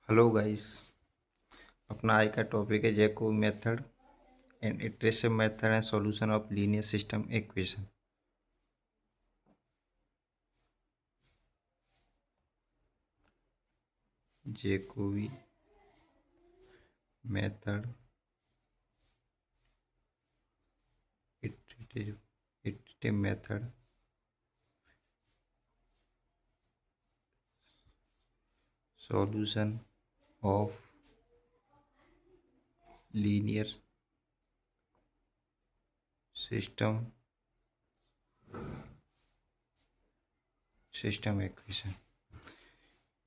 Hello guys. अपना आज का टॉपिक है Jacobi method and iterative method and solution of linear system equation. Jacobi method, iterative method, solution of linear system equation.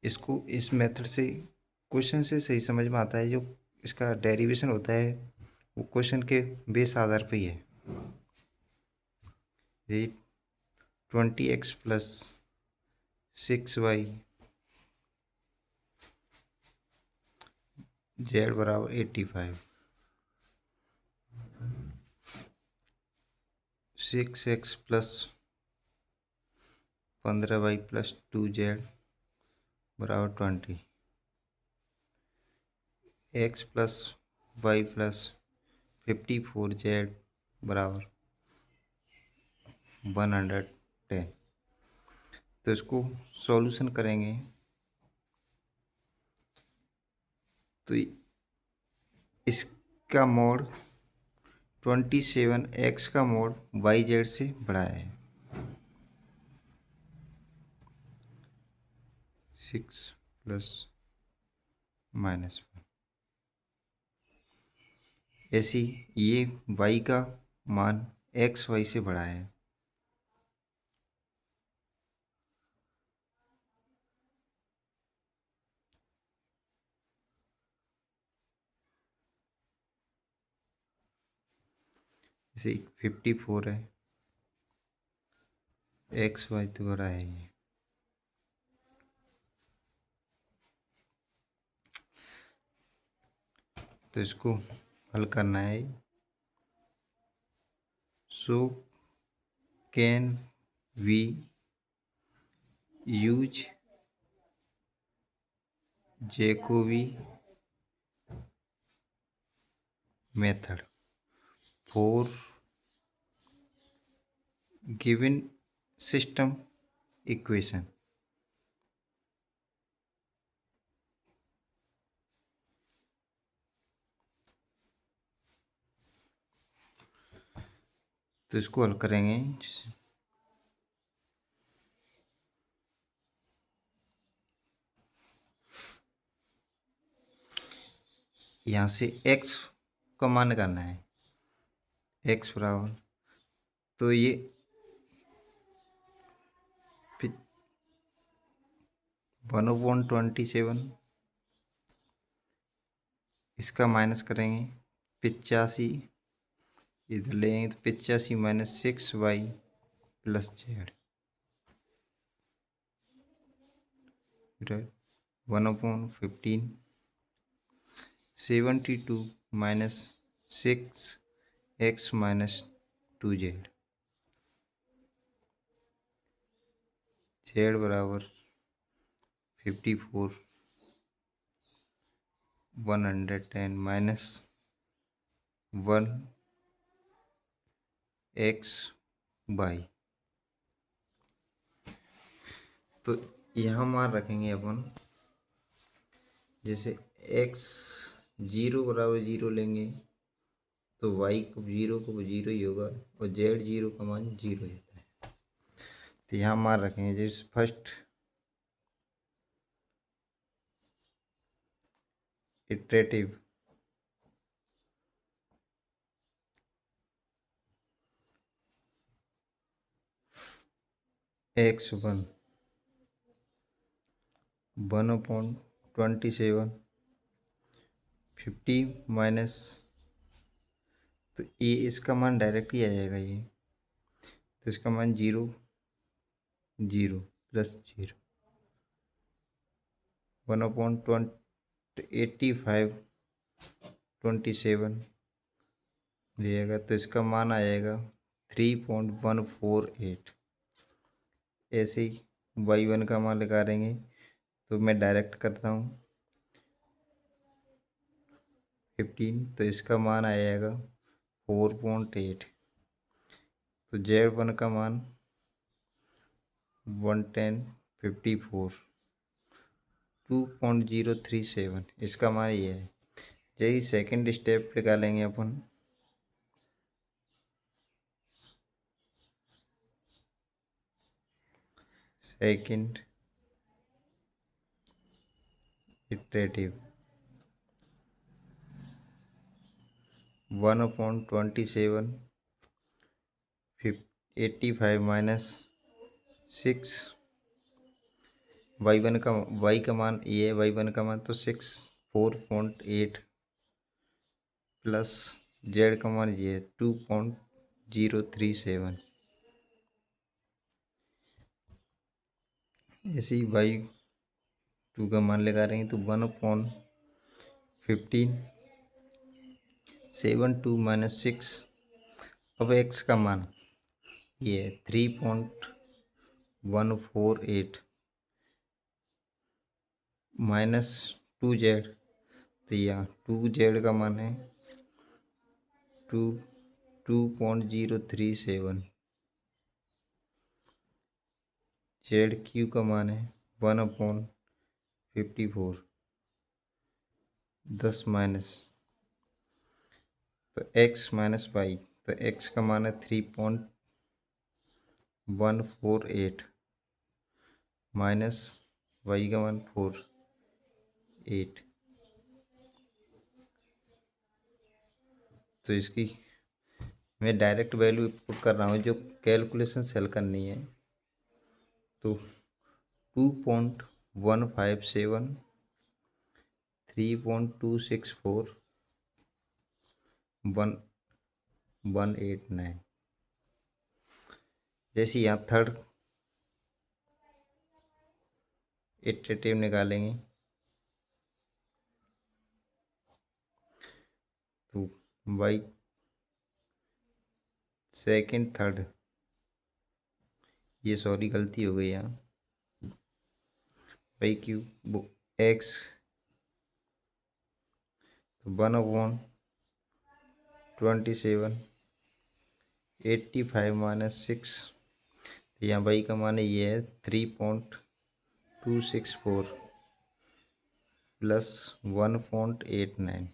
इसको इस method से question से सही समझ में आता है। जो इसका डेरिवेशन होता है वो क्वेश्चन के बेस आधार पे ही है। ये 20x प्लस 6y जेड बराबर 85, 6x plus 15y plus 2z बराबर 20, x plus Y plus 54z बराबर 110। तो इसको सॉल्यूशन करेंगे तो इसका मोड 27x का मोड वाई जेड से बड़ा है। 6 प्लस -1 ऐसी ये y का मान एक्स वाई से बड़ा है। जैसे 54 है, एक्स वाई तो बड़ा है ये। तो इसको हल करना है। So can we use Jacobi method for given system equation. तो इसको हल करेंगे। यहाँ से x का मान करना है, x बराबर तो ये 1/27, इसका माइनस करेंगे 85, इधर लेंगे तो 85 minus 6y plus Z, 1/15, 72 minus 6x minus 2z, Z बराबर 54, 110 माइनस 1x/। तो यहाँ मान रखेंगे अपन, जैसे x 0 बराबर 0 लेंगे तो y को 0 ही होगा और z 0 का मान 0 होता है। तो यहाँ मान रखेंगे जैसे फर्स्ट इटरेटिव x1 1/27, 50 माइनस, तो ये इसका मान डायरेक्ट ही आ जाएगा ये। तो इसका मान 0 0 प्लस 0, 1/85 27 लिएगा तो इसका मान आ जाएगा 3.148। ऐसे ही y1 का मान निकालेंगे तो मैं डायरेक्ट करता हूँ, 15, तो इसका मान आ जाएगा 4.8। तो Z1 का मान 110/54, 2.037, इसका मान ये है। यही सेकंड स्टेप निकालेंगे अपन। सेकंड इटरेटिव 1/27, 85 माइनस 6, वाई का मान ये है, y1 का मान तो 4.8 प्लस जेड का मान ये है 2.037। ऐसे ही y2 का मान लगा रहे हैं तो 1/15, 7 2 माइनस 6। अब x का मान ये है 3.148 माइनस 2z, तो यहाँ 2z का मान है 2.037। ZQ का मान है 1/54, 10 माइनस, तो x माइनस वाई, तो x का मान है 3.148 माइनस वाई का मान 4.8। तो इसकी मैं डायरेक्ट वैल्यू पुट कर रहा हूँ, जो कैलकुलेशन सेल करनी है। तो 2.157, 3.264, 189। जैसे यहाँ थर्ड इटरेटिव निकालेंगे तो बाई सेकंड थर्ड, ये सॉरी गलती हो गई यहाँ, बाई क्यू एक्स, तो 1/27, 85 माइनस 6, तो यहाँ बाई का मान ये है 3.264 प्लस 1.89।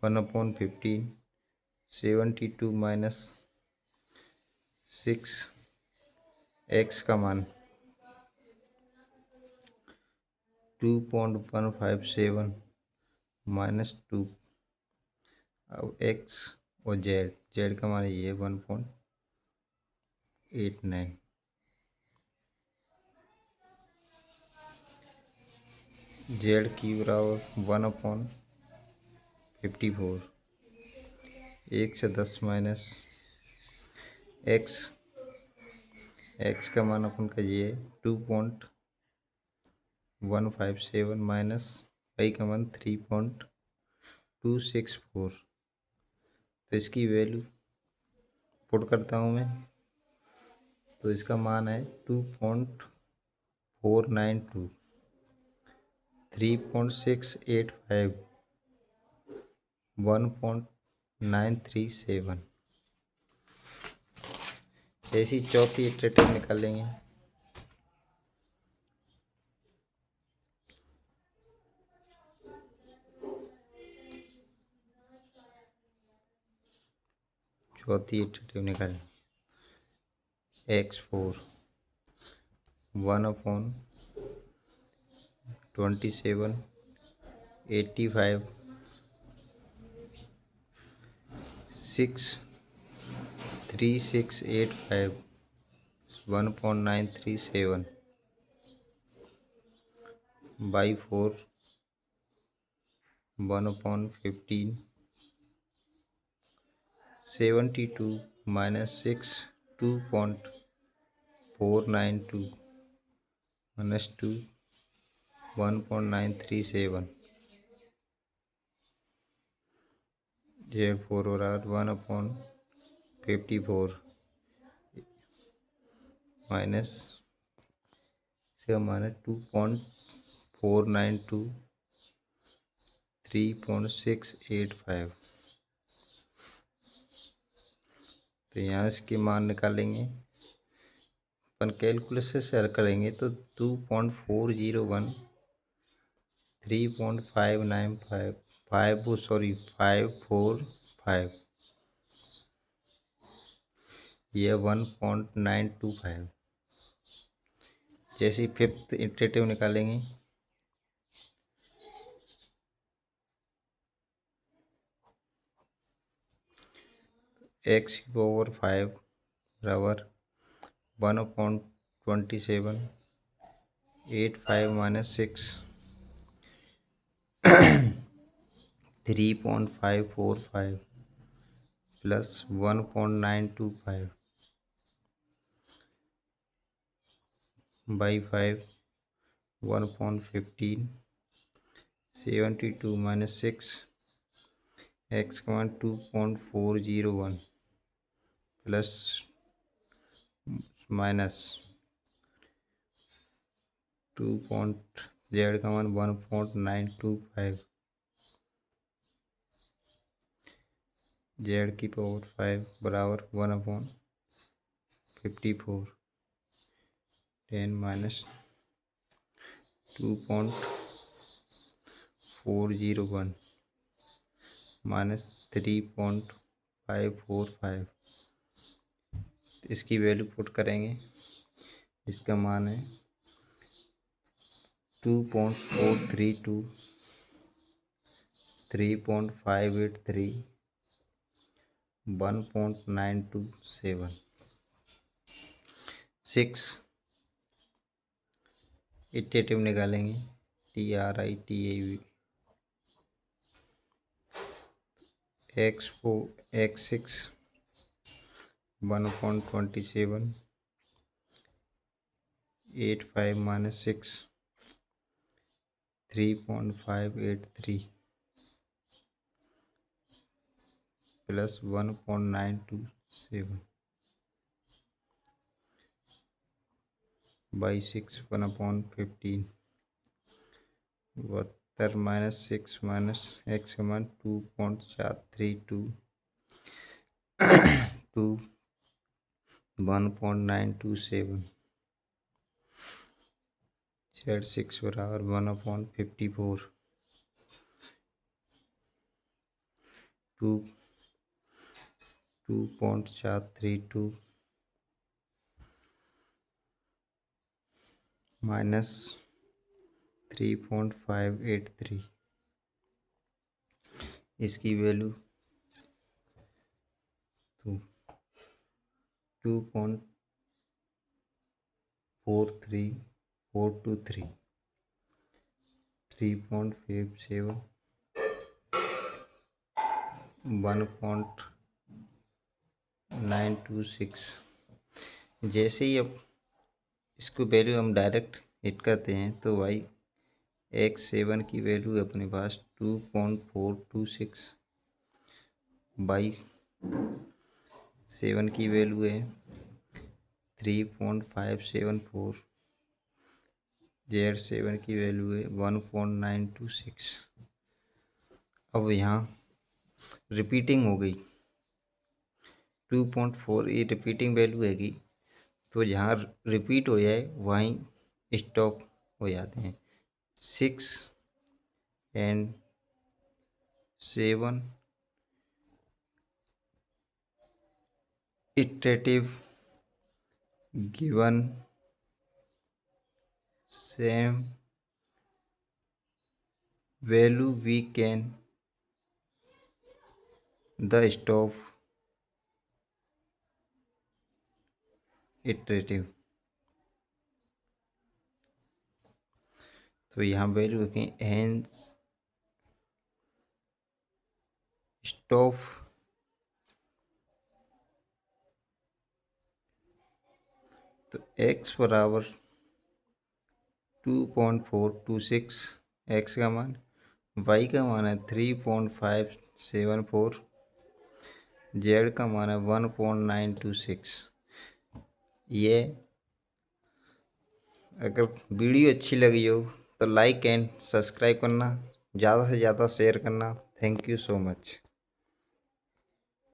1/15, 72 माइनस 6, एक्स का मान 2.157 माइनस 2। अब एक्स और जेड का मान ये 1.89। ZQ बराबर 1/54, 1 से 10 माइनस एक्स, एक्स का मान अपन का ये 2.157 माइनस वाई का मान 3.264। तो इसकी वैल्यू पुट करता हूँ मैं, तो इसका मान है 2.492, 3.685, 1.937। ऐसी चौथी इटरेटिव निकालेंगे। चौथी इटरेटिव निकालें x4 1/27, 85, 6, 3685, 1.937 by 4, 1/15, 72 minus 6, 2.492 minus 2, 1.937। Therefore, 1/54 minus इसका मान है 2.492 3.685। तो यहाँ इसके मान निकालेंगे, अपन कैलकुलेटर से हल करेंगे तो 2.401 3.595 545 यह 1.925। जैसे फिफ्थ इटरेटिव निकालेंगे x⁵ बराबर 1/27 85 - 6 3.545 प्लस 1.925 बाई 5 1.15 72 - 6 x का मान 2.401 प्लस माइनस 2 z का मान 1.925 z की पावर 5 बराबर 1/54 10 - 2.401 - 3.545। इसकी वैल्यू पुट करेंगे, इसका मान है 2.432 3.583 1.927 6 इटरेटिव निकालेंगे TRITAV x6 1.27 85 - 6 3.583 plus 1.927 by 6 1/15 72 - 6 - x का मान 2.432 2 1.927 z6 बराबर 1/54 2.432 माइनस 3.583। इसकी वैल्यू तो 2.43423 3.57 1.926। जैसे ही अब इसको वैल्यू हम डायरेक्ट हिट करते हैं तो भाई x7 की वैल्यू है अपने पास 2.426 बाई 7 की वैल्यू है 3.574 z7 की वैल्यू है 1.926। अब यहाँ रिपीटिंग हो गई 2.4 ये रिपीटिंग वैल्यू हैगी, तो जहाँ रिपीट हो जाए वहीं स्टॉप हो जाते हैं। 6 and 7 iterative given same value we can the stop iterative। तो यहाँ वैल्यू रखें hence stop तो x बराबर 2.426 x का मान, y का मान है 3.574 z का मान है 1.926। ये अगर वीडियो अच्छी लगी हो तो लाइक एंड सब्सक्राइब करना, ज़्यादा से ज़्यादा शेयर करना। Thank you so much.